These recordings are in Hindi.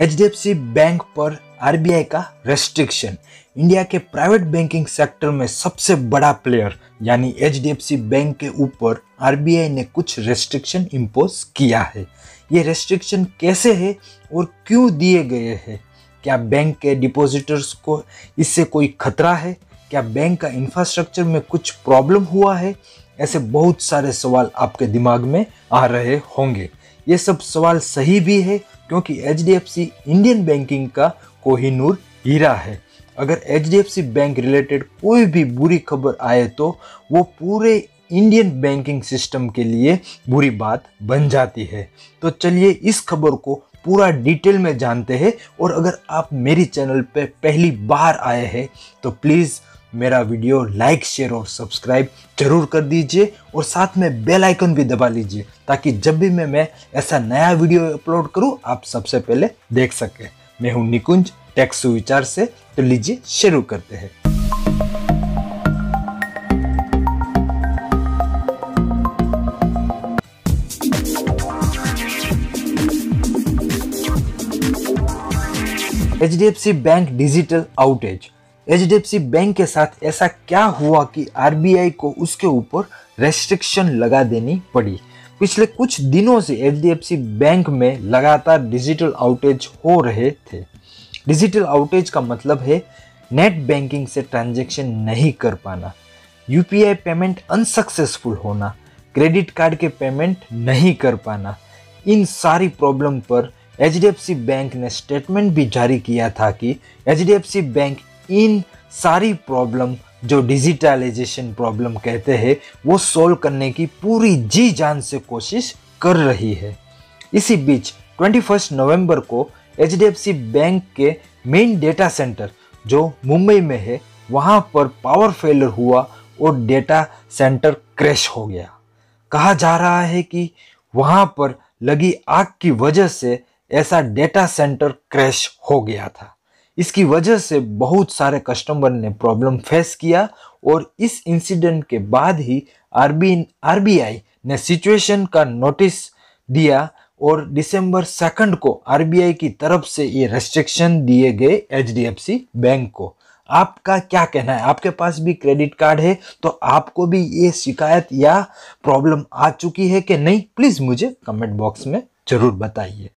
एचडीएफसी बैंक पर आरबीआई का रेस्ट्रिक्शन। इंडिया के प्राइवेट बैंकिंग सेक्टर में सबसे बड़ा प्लेयर यानी एचडीएफसी बैंक के ऊपर आरबीआई ने कुछ रेस्ट्रिक्शन इम्पोज किया है। ये रेस्ट्रिक्शन कैसे है और क्यों दिए गए हैं? क्या बैंक के डिपॉजिटर्स को इससे कोई खतरा है? क्या बैंक का इंफ्रास्ट्रक्चर में कुछ प्रॉब्लम हुआ है? ऐसे बहुत सारे सवाल आपके दिमाग में आ रहे होंगे। ये सब सवाल सही भी है क्योंकि एचडीएफसी इंडियन बैंकिंग का कोहिनूर हीरा है। अगर एचडीएफसी बैंक रिलेटेड कोई भी बुरी खबर आए तो वो पूरे इंडियन बैंकिंग सिस्टम के लिए बुरी बात बन जाती है। तो चलिए इस खबर को पूरा डिटेल में जानते हैं। और अगर आप मेरी चैनल पे पहली बार आए हैं तो प्लीज़ मेरा वीडियो लाइक, शेयर और सब्सक्राइब जरूर कर दीजिए और साथ में बेल आइकन भी दबा लीजिए ताकि जब भी मैं ऐसा नया वीडियो अपलोड करूं आप सबसे पहले देख सके। मैं हूं निकुंज टेक सुविचार से, तो लीजिए शुरू करते हैं। HDFC bank digital outage. HDFC bank के साथ ऐसा क्या हुआ कि आरबीआई को उसके ऊपर रेस्ट्रिक्शन लगा देनी पड़ी? पिछले कुछ दिनों से एचडीएफसी बैंक में लगातार डिजिटल आउटेज हो रहे थे। डिजिटल आउटेज का मतलब है नेट बैंकिंग से ट्रांजैक्शन नहीं कर पाना, यूपीआई पेमेंट अनसक्सेसफुल होना, क्रेडिट कार्ड के पेमेंट नहीं कर पाना। इन सारी प्रॉब्लम पर एचडीएफसी बैंक ने स्टेटमेंट भी जारी किया था कि एचडीएफसी बैंक इन सारी प्रॉब्लम जो डिजिटलाइजेशन प्रॉब्लम कहते हैं वो सॉल्व करने की पूरी जी जान से कोशिश कर रही है। इसी बीच 21 नवंबर को एचडीएफसी बैंक के मेन डेटा सेंटर जो मुंबई में है वहां पर पावर फेलियर हुआ और डेटा सेंटर क्रैश हो गया। कहा जा रहा है कि वहां पर लगी आग की वजह से ऐसा डेटा सेंटर क्रैश हो गया था। इसकी वजह से बहुत सारे कस्टमर ने प्रॉब्लम फेस किया और इस इंसिडेंट के बाद ही आरबीआई ने सिचुएशन का नोटिस दिया और दिसंबर 2 को आरबीआई की तरफ से ये रेस्ट्रिक्शन दिए गए एचडीएफसी बैंक को। आपका क्या कहना है? आपके पास भी क्रेडिट कार्ड है तो आपको भी ये शिकायत या प्रॉब्लम आ चुकी है कि नहीं? प्लीज मुझे कमेंट बॉक्स में जरूर बताइए।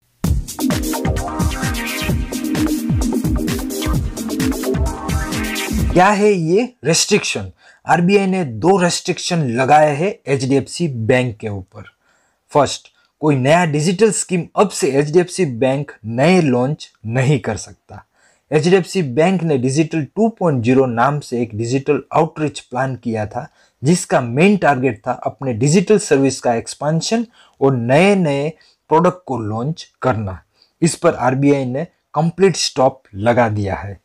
क्या है ये रेस्ट्रिक्शन? आरबीआई ने 2 रेस्ट्रिक्शन लगाए हैं एचडीएफसी बैंक के ऊपर। फर्स्ट, कोई नया डिजिटल स्कीम अब से एचडीएफसी बैंक नए लॉन्च नहीं कर सकता। एचडीएफसी बैंक ने डिजिटल 2.0 नाम से एक डिजिटल आउटरीच प्लान किया था जिसका मेन टारगेट था अपने डिजिटल सर्विस का एक्सपेंशन और नए नए प्रोडक्ट को लॉन्च करना। इस पर आरबीआई ने कंप्लीट स्टॉप लगा दिया है।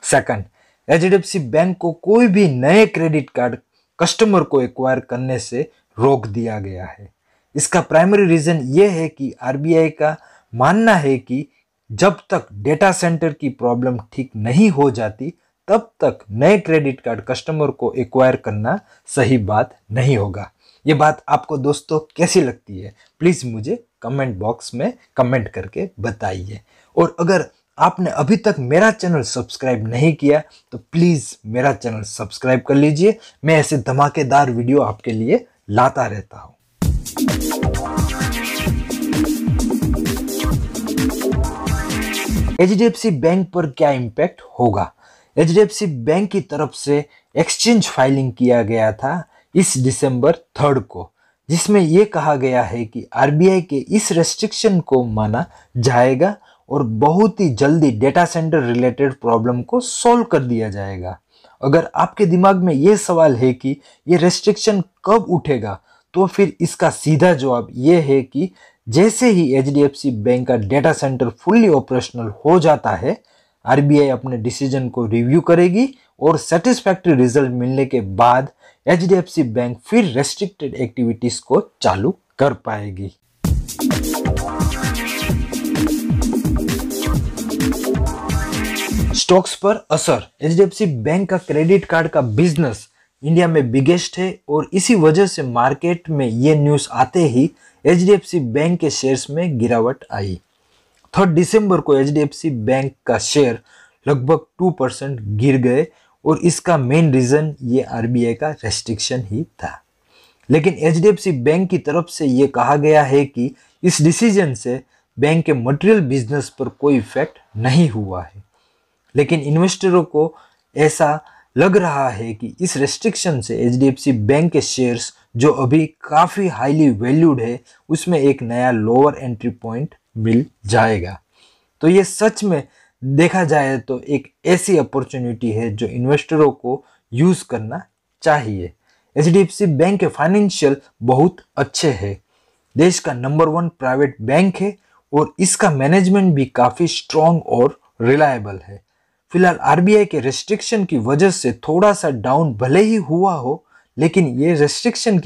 सेकंड, एचडीएफसी बैंक को कोई भी नए क्रेडिट कार्ड कस्टमर को एक्वायर करने से रोक दिया गया है। इसका प्राइमरी रीजन ये है कि आरबीआई का मानना है कि जब तक डेटा सेंटर की प्रॉब्लम ठीक नहीं हो जाती तब तक नए क्रेडिट कार्ड कस्टमर को एक्वायर करना सही बात नहीं होगा। ये बात आपको दोस्तों कैसी लगती है? प्लीज मुझे कमेंट बॉक्स में कमेंट करके बताइए। और अगर आपने अभी तक मेरा चैनल सब्सक्राइब नहीं किया तो प्लीज मेरा चैनल सब्सक्राइब कर लीजिए। मैं ऐसे धमाकेदार वीडियो आपके लिए लाता रहता हूं। एचडीएफसी बैंक पर क्या इंपैक्ट होगा? एचडीएफसी बैंक की तरफ से एक्सचेंज फाइलिंग किया गया था इस दिसंबर 3 को, जिसमें यह कहा गया है कि आरबीआई के इस रेस्ट्रिक्शन को माना जाएगा और बहुत ही जल्दी डेटा सेंटर रिलेटेड प्रॉब्लम को सॉल्व कर दिया जाएगा। अगर आपके दिमाग में ये सवाल है कि ये रेस्ट्रिक्शन कब उठेगा तो फिर इसका सीधा जवाब ये है कि जैसे ही एचडीएफसी बैंक का डेटा सेंटर फुल्ली ऑपरेशनल हो जाता है आरबीआई अपने डिसीजन को रिव्यू करेगी और सेटिस्फैक्टरी रिजल्ट मिलने के बाद एचडीएफसी बैंक फिर रेस्ट्रिक्टेड एक्टिविटीज को चालू कर पाएगी। स्टॉक्स पर असर। एचडीएफसी बैंक का क्रेडिट कार्ड का बिजनेस इंडिया में बिगेस्ट है और इसी वजह से मार्केट में ये न्यूज़ आते ही एचडीएफसी बैंक के शेयर्स में गिरावट आई। 3 दिसंबर को एचडीएफसी बैंक का शेयर लगभग 2% गिर गए और इसका मेन रीजन ये आरबीआई का रेस्ट्रिक्शन ही था। लेकिन एचडीएफसी बैंक की तरफ से ये कहा गया है कि इस डिसीजन से बैंक के मटेरियल बिजनेस पर कोई इफेक्ट नहीं हुआ है। लेकिन इन्वेस्टरों को ऐसा लग रहा है कि इस रेस्ट्रिक्शन से एचडीएफसी बैंक के शेयर्स जो अभी काफी हाईली वैल्यूड है उसमें एक नया लोअर एंट्री पॉइंट मिल जाएगा। तो ये सच में देखा जाए तो एक ऐसी अपॉर्चुनिटी है जो इन्वेस्टरों को यूज करना चाहिए। एचडीएफसी बैंक के फाइनेंशियल बहुत अच्छे हैं, देश का नंबर 1 प्राइवेट बैंक है और इसका मैनेजमेंट भी काफी स्ट्रॉन्ग और रिलायबल है। फिलहाल आरबीआई के रेस्ट्रिक्शन की वजह से थोड़ा सा डाउन भले ही हुआ हो, लेकिन ये रेस्ट्रिक्शन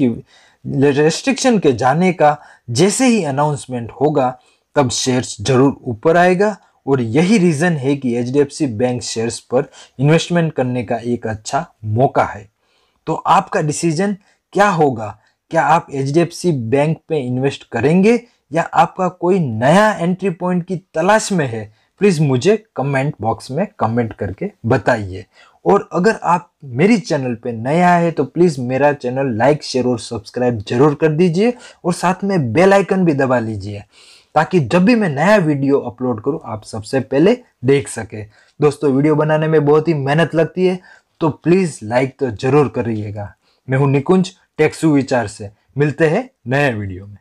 के जाने का जैसे ही अनाउंसमेंट होगा तब शेयर्स जरूर ऊपर आएगा और यही रीजन है कि एचडीएफसी बैंक शेयर्स पर इन्वेस्टमेंट करने का एक अच्छा मौका है। तो आपका डिसीजन क्या होगा? क्या आप एचडीएफसी बैंक पे इन्वेस्ट करेंगे या आपका कोई नया एंट्री पॉइंट की तलाश में है? प्लीज मुझे कमेंट बॉक्स में कमेंट करके बताइए। और अगर आप मेरी चैनल पे नया है तो प्लीज मेरा चैनल लाइक, शेयर और सब्सक्राइब जरूर कर दीजिए और साथ में बेल आइकन भी दबा लीजिए ताकि जब भी मैं नया वीडियो अपलोड करूं आप सबसे पहले देख सके। दोस्तों, वीडियो बनाने में बहुत ही मेहनत लगती है तो प्लीज लाइक तो जरूर करिएगा। मैं हूं निकुंज टेक सुविचार से। मिलते हैं नए वीडियो में।